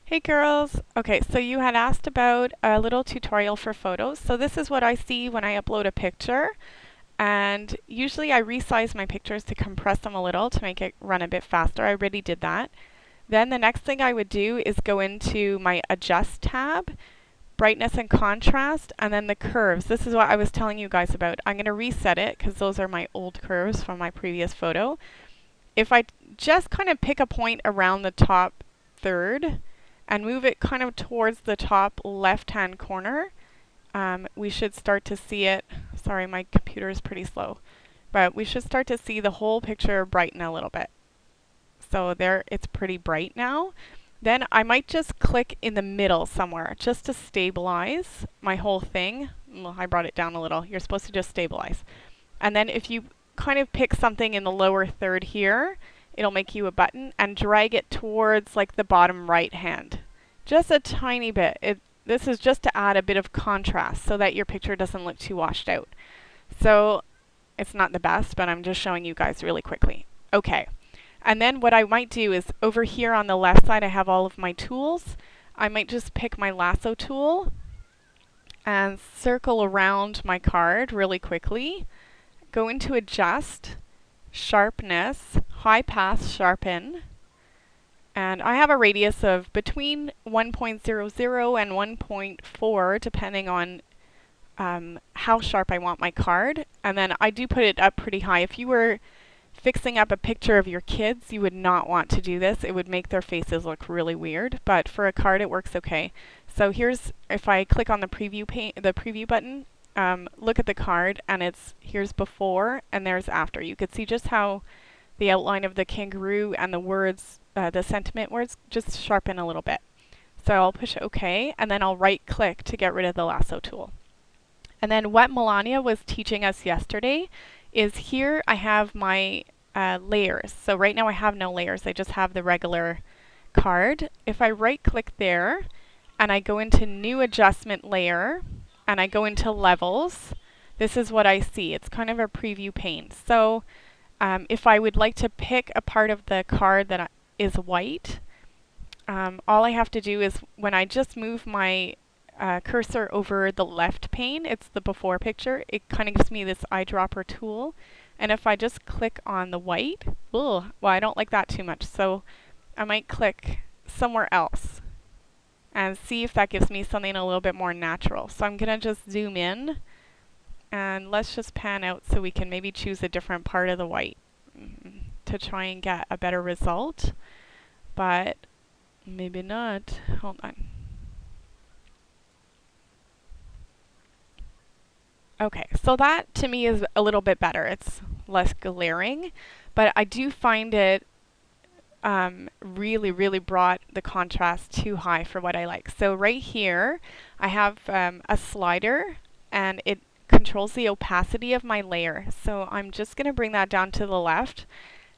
Hey girls! Okay, so you had asked about a little tutorial for photos. So this is what I see when I upload a picture. And usually I resize my pictures to compress them a little to make it run a bit faster. I already did that. Then the next thing I would do is go into my Adjust tab, Brightness and Contrast, and then the curves. This is what I was telling you guys about. I'm going to reset it because those are my old curves from my previous photo. If I just kind of pick a point around the top third, and move it kind of towards the top left-hand corner, we should start to see it. Sorry, my computer is pretty slow. But we should start to see the whole picture brighten a little bit. So there, it's pretty bright now. Then I might just click in the middle somewhere just to stabilize my whole thing. Well, I brought it down a little. You're supposed to just stabilize. And then if you kind of pick something in the lower third here, it'll make you a button, and drag it towards like the bottom right hand. Just a tiny bit. This is just to add a bit of contrast so that your picture doesn't look too washed out. So it's not the best, but I'm just showing you guys really quickly. Okay. And then what I might do is over here on the left side I have all of my tools. I might just pick my lasso tool and circle around my card really quickly. Go into Adjust, Sharpness, High Pass Sharpen, and I have a radius of between 1.00 and 1.4 depending on how sharp I want my card. And then I do put it up pretty high. If you were fixing up a picture of your kids, you would not want to do this. It would make their faces look really weird, but for a card it works okay. So here's, if I click on the preview button, look at the card, and here's before and there's after. You could see just how the outline of the kangaroo and the words, the sentiment words, just sharpen a little bit. So I'll push OK, and then I'll right click to get rid of the lasso tool. And then what Melania was teaching us yesterday is here I have my layers. So right now I have no layers, I just have the regular card. If I right click there and I go into New Adjustment Layer and I go into Levels, this is what I see. It's kind of a preview pane. So if I would like to pick a part of the card that is white, all I have to do is when I just move my cursor over the left pane, it's the before picture, it kind of gives me this eyedropper tool. And if I just click on the white, well, I don't like that too much, so I might click somewhere else and see if that gives me something a little bit more natural. So I'm going to just zoom in, and let's just pan out so we can maybe choose a different part of the white to try and get a better result, but maybe not. Hold on. Okay, so that to me is a little bit better. It's less glaring, but I do find it really brought the contrast too high for what I like. So right here I have a slider, and it controls the opacity of my layer. So I'm just going to bring that down to the left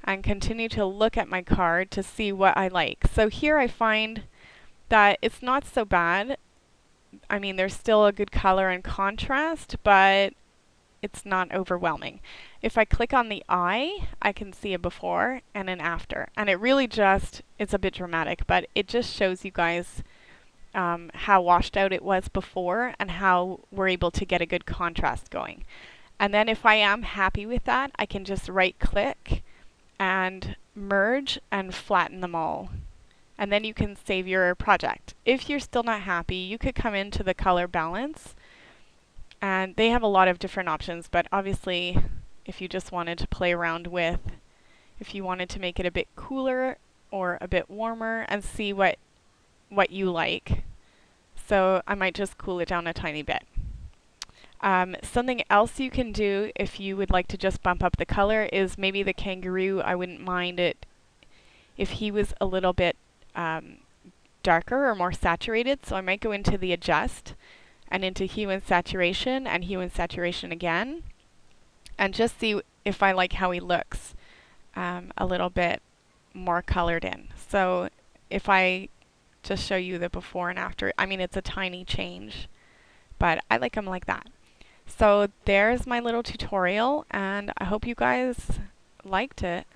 and continue to look at my card to see what I like. So here I find that it's not so bad. I mean, there's still a good color and contrast, but it's not overwhelming. If I click on the eye, I can see a before and an after. And it really just, it's a bit dramatic, but it just shows you guys how washed out it was before and how we're able to get a good contrast going. And then if I am happy with that, I can just right click and merge and flatten them all. And then you can save your project. If you're still not happy, you could come into the color balance, and they have a lot of different options, but obviously if you just wanted to play around with, if you wanted to make it a bit cooler or a bit warmer and see what you like. So I might just cool it down a tiny bit. Something else you can do if you would like to just bump up the color is maybe the kangaroo. I wouldn't mind it if he was a little bit darker or more saturated. So I might go into the Adjust and into Hue and Saturation and Hue and Saturation again, and just see if I like how he looks a little bit more colored in. So if I just show you the before and after, I mean, it's a tiny change, but I like them like that. So there's my little tutorial, and I hope you guys liked it.